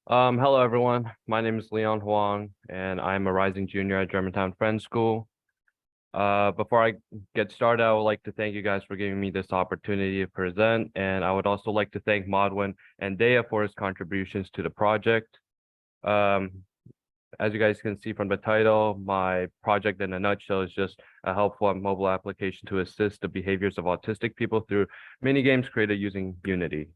Hello everyone. My name is Leon Huang, and I'm a rising junior at Germantown Friends School. Before I get started, I would like to thank you guys for giving me this opportunity to present, and I would also like to thank Moddwyn and Dea for his contributions to the project. Um, as you guys can see from the title, my project in a nutshell is just a helpful mobile application to assist the behaviors of autistic people through mini games created using Unity.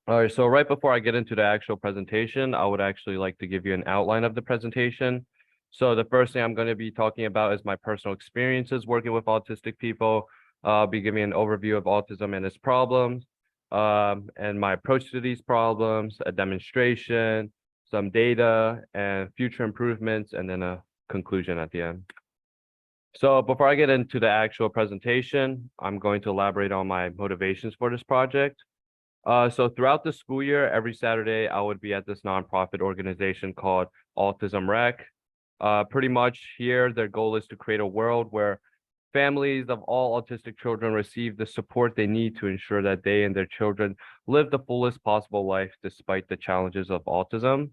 All right, so right before I get into the actual presentation, I would actually like to give you an outline of the presentation. So the first thing I'm going to be talking about is my personal experiences working with autistic people. I'll be giving an overview of autism and its problems, and my approach to these problems, a demonstration, some data, and future improvements, and then a conclusion at the end. So before I get into the actual presentation, I'm going to elaborate on my motivations for this project. So throughout the school year, every Saturday, I would be at this nonprofit organization called Autism Rec. Pretty much here, their goal is to create a world where families of all autistic children receive the support they need to ensure that they and their children live the fullest possible life despite the challenges of autism.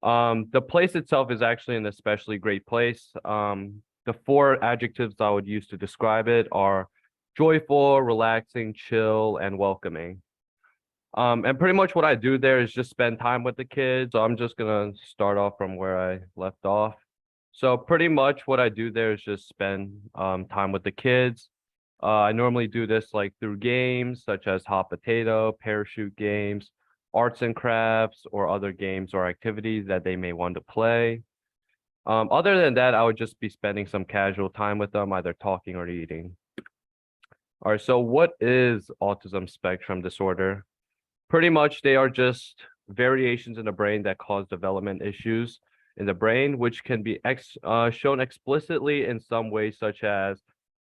The place itself is actually an especially great place. The four adjectives I would use to describe it are joyful, relaxing, chill, and welcoming. And pretty much what I do there is just spend time with the kids. So I'm just gonna start off from where I left off. So pretty much what I do there is just spend time with the kids. I normally do this like through games such as hot potato, parachute games, arts and crafts, or other games or activities that they may want to play. Other than that, I would just be spending some casual time with them, either talking or eating. All right, so what is autism spectrum disorder? Pretty much they are just variations in the brain that cause development issues in the brain, which can be shown explicitly in some ways, such as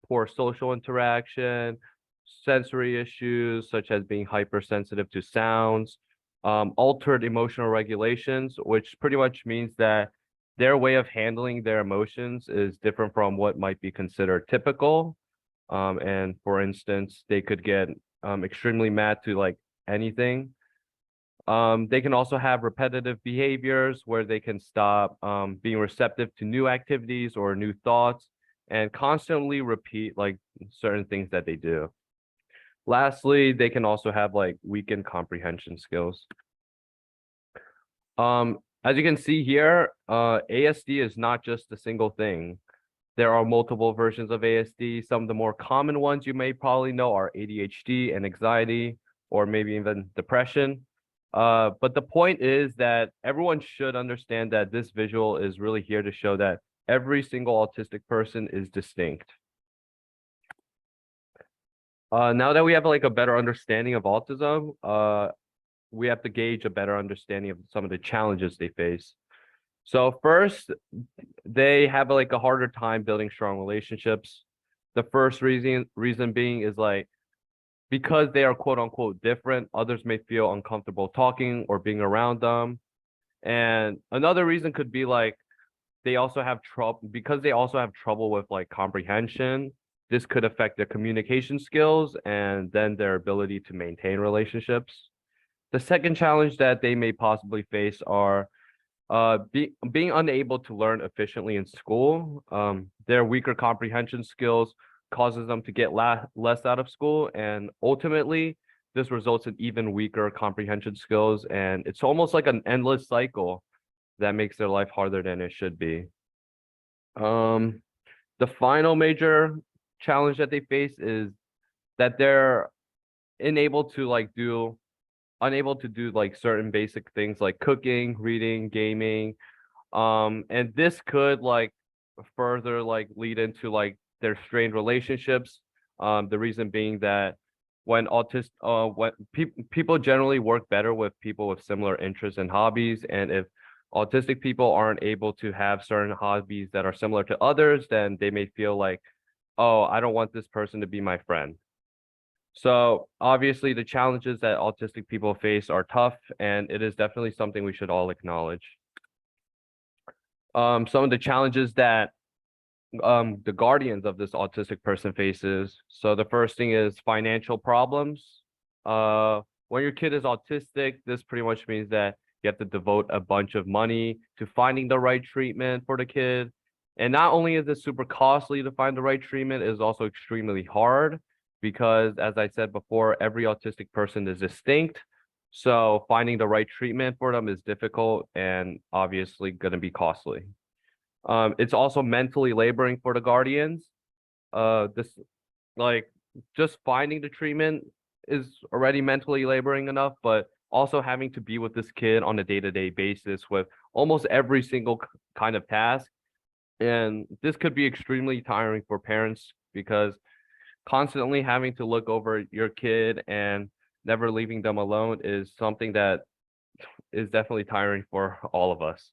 poor social interaction, sensory issues, such as being hypersensitive to sounds, altered emotional regulations, which pretty much means that their way of handling their emotions is different from what might be considered typical. And for instance, they could get extremely mad to like anything. They can also have repetitive behaviors where they can stop being receptive to new activities or new thoughts and constantly repeat like certain things that they do. Lastly, they can also have like weakened comprehension skills. As you can see here, ASD is not just a single thing. There are multiple versions of ASD. Some of the more common ones you may probably know are ADHD and anxiety, or maybe even depression. But the point is that everyone should understand that this visual is really here to show that every single autistic person is distinct. Now that we have like a better understanding of autism, we have to gauge a better understanding of some of the challenges they face. So first, they have like a harder time building strong relationships. The first reason being is like because they are quote unquote different, others may feel uncomfortable talking or being around them. And another reason could be like they also have trouble because they also have trouble with like comprehension. This could affect their communication skills and then their ability to maintain relationships. The second challenge that they may possibly face are being unable to learn efficiently in school. Their weaker comprehension skills causes them to get less out of school, and ultimately this results in even weaker comprehension skills, and it's almost like an endless cycle that makes their life harder than it should be. The final major challenge that they face is that they're unable to like do unable to do like certain basic things like cooking, reading, gaming. And this could like further like lead into like their strained relationships. The reason being that when people generally work better with people with similar interests and hobbies, and if autistic people aren't able to have certain hobbies that are similar to others, then they may feel like, oh, I don't want this person to be my friend. So obviously the challenges that autistic people face are tough, and it is definitely something we should all acknowledge. Some of the challenges that the guardians of this autistic person faces. So the first thing is financial problems. When your kid is autistic, this pretty much means that You have to devote a bunch of money to finding the right treatment for the kid. And not only is it super costly to find the right treatment, it is also extremely hard because, as I said before, every autistic person is distinct. So finding the right treatment for them is difficult and obviously going to be costly. It's also mentally laboring for the guardians. This like just finding the treatment is already mentally laboring enough, but also having to be with this kid on a day-to-day basis with almost every single kind of task. And this could be extremely tiring for parents because constantly having to look over your kid and never leaving them alone is something that is definitely tiring for all of us.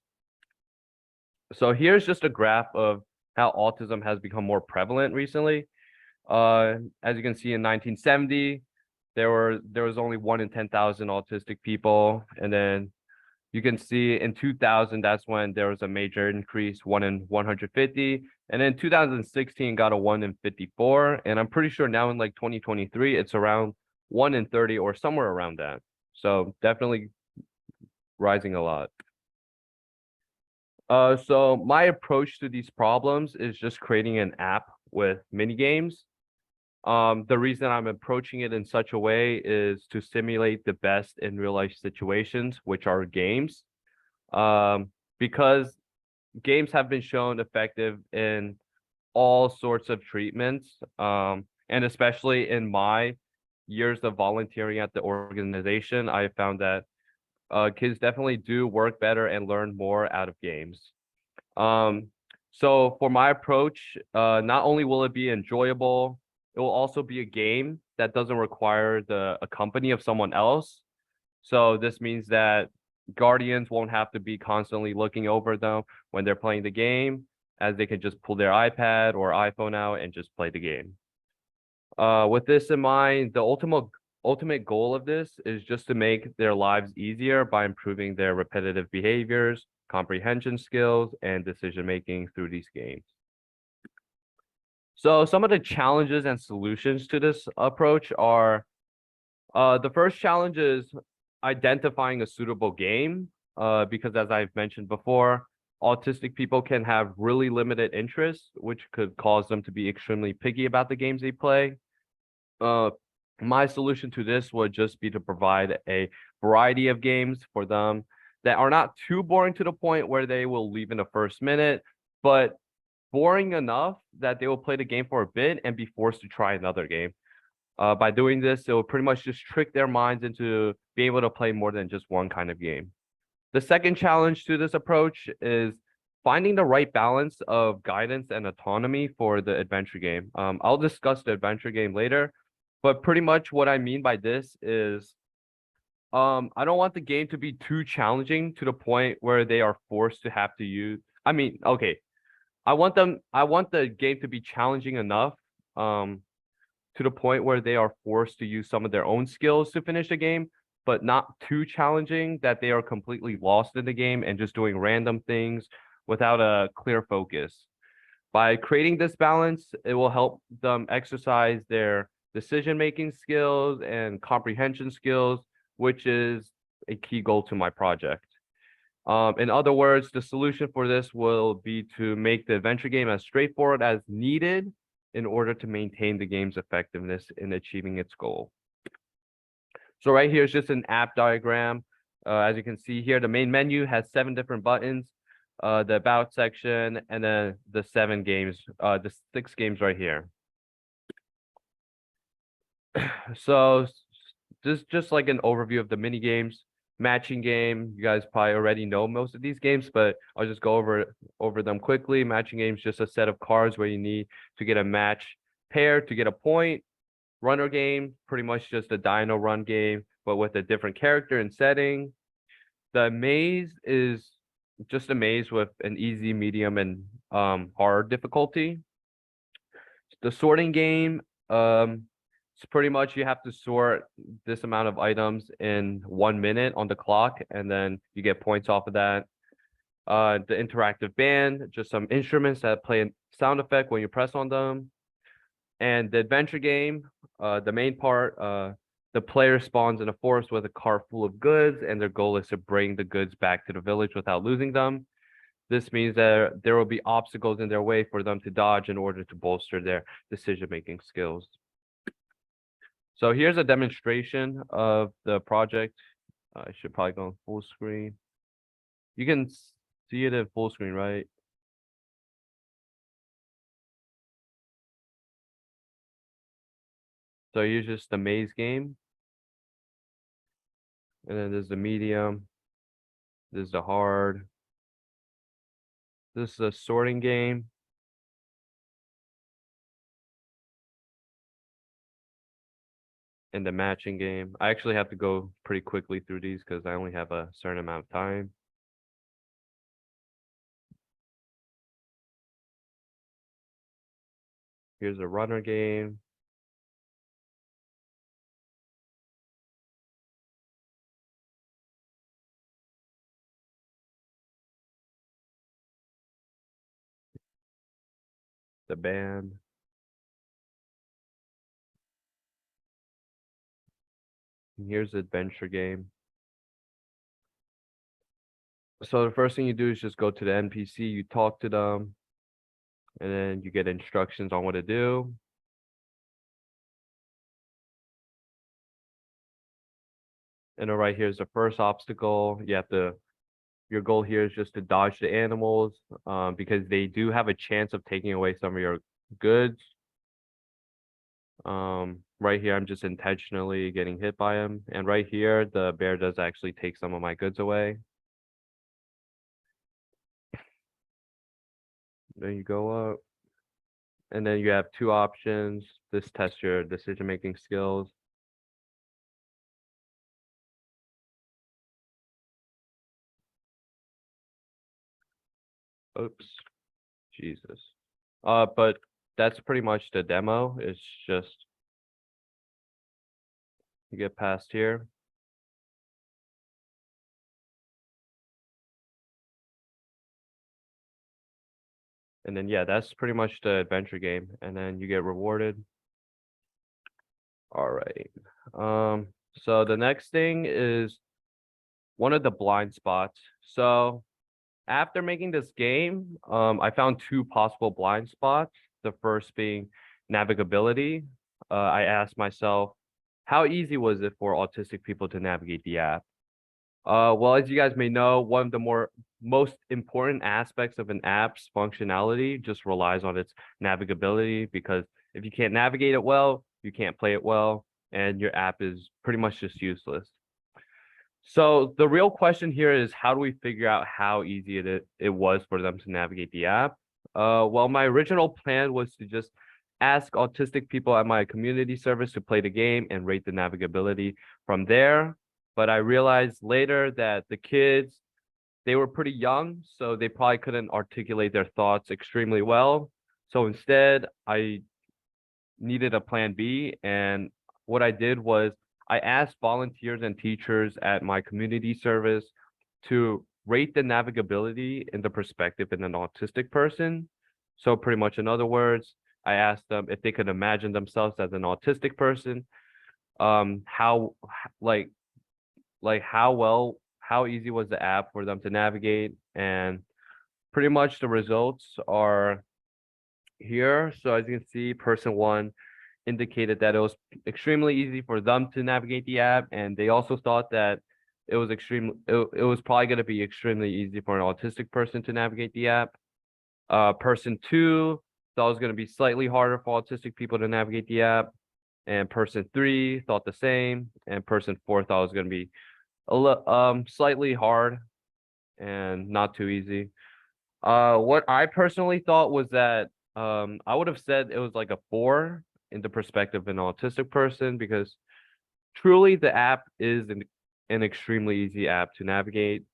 So here's just a graph of how autism has become more prevalent recently. As you can see, in 1970, there was only 1 in 10,000 autistic people, and then you can see in 2000, that's when there was a major increase, 1 in 150, and then 2016 got a 1 in 54, and I'm pretty sure now in like 2023, it's around 1 in 30 or somewhere around that. So definitely rising a lot. So my approach to these problems is just creating an app with mini games. The reason I'm approaching it in such a way is to simulate the best in real life situations, which are games. Because games have been shown effective in all sorts of treatments. And especially in my years of volunteering at the organization, I found that kids definitely do work better and learn more out of games. So for my approach, not only will it be enjoyable, it will also be a game that doesn't require a company of someone else. So this means that guardians won't have to be constantly looking over them when they're playing the game, as they can just pull their iPad or iPhone out and just play the game. With this in mind, the ultimate goal of this is just to make their lives easier by improving their repetitive behaviors, comprehension skills, and decision making through these games. So some of the challenges and solutions to this approach are, the first challenge is identifying a suitable game, because as I've mentioned before, autistic people can have really limited interests, which could cause them to be extremely picky about the games they play. My solution to this would just be to provide a variety of games for them that are not too boring to the point where they will leave in the first minute, but boring enough that they will play the game for a bit and be forced to try another game. By doing this, it will pretty much just trick their minds into being able to play more than just one kind of game. The second challenge to this approach is finding the right balance of guidance and autonomy for the adventure game. I'll discuss the adventure game later, but pretty much what I mean by this is I don't want the game to be too challenging to the point where they are forced to have to use. Okay, I want the game to be challenging enough to the point where they are forced to use some of their own skills to finish the game, but not too challenging that they are completely lost in the game and just doing random things without a clear focus. By creating this balance, it will help them exercise their decision-making skills and comprehension skills, which is a key goal to my project. In other words, the solution for this will be to make the adventure game as straightforward as needed in order to maintain the game's effectiveness in achieving its goal. So right here is just an app diagram. As you can see here, the main menu has 7 different buttons, the about section, and then the 7 games, the 6 games right here. So this is just like an overview of the mini games. Matching game, you guys probably already know most of these games, but I'll just go over them quickly. Matching game is just a set of cards where you need to get a match pair to get a point. Runner game, pretty much just a dino run game, but with a different character and setting. The maze is just a maze with an easy, medium, and hard difficulty. The sorting game, it's pretty much you have to sort this amount of items in 1 minute on the clock, and then you get points off of that. The interactive band, just some instruments that play a sound effect when you press on them. And the adventure game, the main part, The player spawns in a forest with a cart full of goods, and their goal is to bring the goods back to the village without losing them. This means that there will be obstacles in their way for them to dodge in order to bolster their decision-making skills. So here's a demonstration of the project. I should probably go on full screen. You can see it in full screen, right? So here's just the maze game. And then there's the medium. There's the hard. This is a sorting game. And the matching game. I actually have to go pretty quickly through these because I only have a certain amount of time. Here's a runner game. The band. And here's the adventure game. So the first thing you do is just go to the NPC, you talk to them, and then you get instructions on what to do. And then right here is the first obstacle. Your goal here is just to dodge the animals, because they do have a chance of taking away some of your goods. Right here, I'm just intentionally getting hit by him. And right here, the bear does actually take some of my goods away. Then you go up. And then you have two options. This tests your decision-making skills. Oops. Jesus. But that's pretty much the demo. It's just you get past here. And then yeah, that's pretty much the adventure game. And then you get rewarded. All right. So the next thing is one of the blind spots. So after making this game, I found two possible blind spots. The first being navigability. I asked myself, how easy was it for autistic people to navigate the app? Well, as you guys may know, one of the most important aspects of an app's functionality just relies on its navigability, because if you can't navigate it well, you can't play it well, and your app is pretty much just useless. So the real question here is, how do we figure out how easy it was for them to navigate the app? Well, my original plan was to just ask autistic people at my community service to play the game and rate the navigability from there. But I realized later that the kids, they were pretty young, so they probably couldn't articulate their thoughts extremely well. So instead, I needed a plan B. And what I did was I asked volunteers and teachers at my community service to rate the navigability in the perspective of an autistic person. So pretty much in other words, I asked them if they could imagine themselves as an autistic person, how how easy was the app for them to navigate, and pretty much the results are here. So as you can see, person one indicated that it was extremely easy for them to navigate the app, and they also thought that it was probably going to be extremely easy for an autistic person to navigate the app. Person two thought it was going to be slightly harder for autistic people to navigate the app, and person three thought the same, and person four thought it was going to be slightly hard and not too easy. What I personally thought was that I would have said it was like a 4 in the perspective of an autistic person, because truly the app is an extremely easy app to navigate.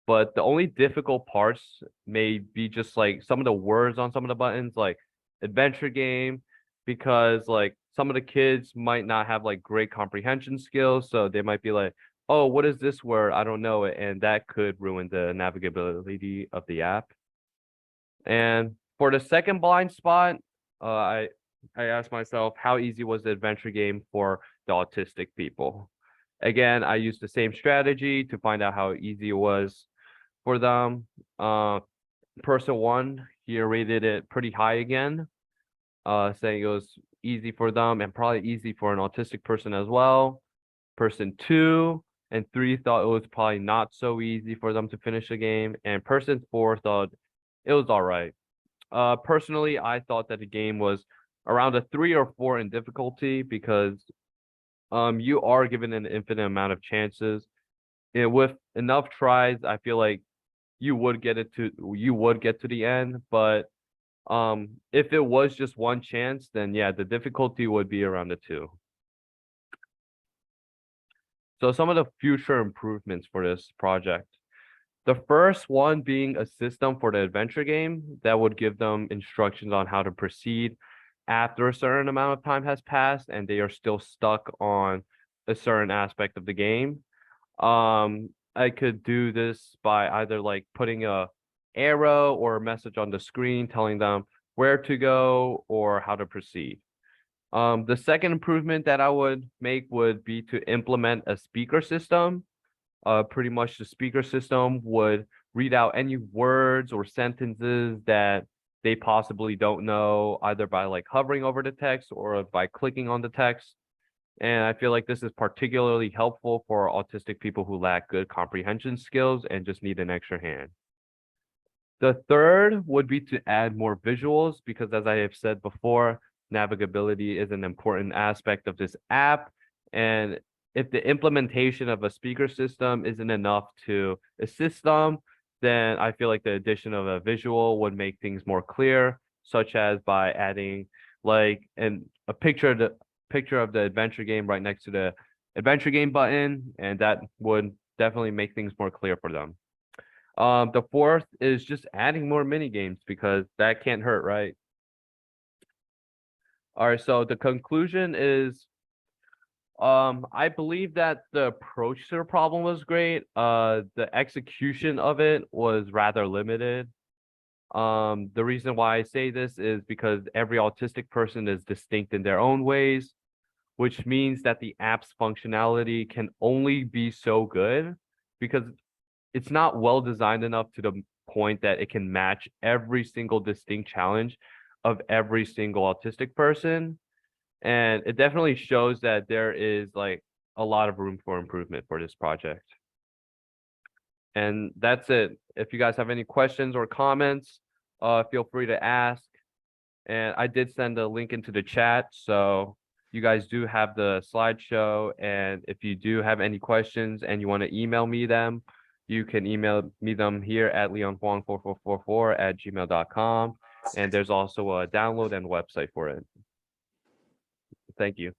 But the only difficult parts may be just like some of the words on some of the buttons, like adventure game, because like some of the kids might not have like great comprehension skills, so they might be like, oh, what is this word? I don't know it, and that could ruin the navigability of the app. And for the second blind spot, I asked myself, how easy was the adventure game for the autistic people. Again, I used the same strategy to find out how easy it was for them. Person one, he rated it pretty high again, saying it was easy for them and probably easy for an autistic person as well. Person two and three thought it was probably not so easy for them to finish the game, and person four thought it was all right. Personally, I thought that the game was around a 3 or 4 in difficulty because you are given an infinite amount of chances. And with enough tries, I feel like you would get to the end, but if it was just one chance, then yeah, the difficulty would be around a 2. So some of the future improvements for this project. The first one being a system for the adventure game that would give them instructions on how to proceed after a certain amount of time has passed and they are still stuck on a certain aspect of the game. I could do this by either like putting a arrow or a message on the screen telling them where to go or how to proceed. The second improvement that I would make would be to implement a speaker system. Pretty much the speaker system would read out any words or sentences that they possibly don't know, either by like hovering over the text or by clicking on the text. And I feel like this is particularly helpful for autistic people who lack good comprehension skills and just need an extra hand. The third would be to add more visuals because, as I have said before, navigability is an important aspect of this app. And if the implementation of a speaker system isn't enough to assist them, then I feel like the addition of a visual would make things more clear, such as by adding like a picture of the adventure game right next to the adventure game button, and that would definitely make things more clear for them. The fourth is just adding more mini games because that can't hurt, right? All right, so the conclusion is I believe that the approach to the problem was great. The execution of it was rather limited. The reason why I say this is because every autistic person is distinct in their own ways, which means that the app's functionality can only be so good because it's not well designed enough to the point that it can match every single distinct challenge of every single autistic person. And it definitely shows that there is like a lot of room for improvement for this project. And that's it. If you guys have any questions or comments, feel free to ask. And I did send a link into the chat, so you guys do have the slideshow. And if you do have any questions and you want to email me them, you can email me them here at leonhuang4444@gmail.com. And there's also a download and website for it. Thank you.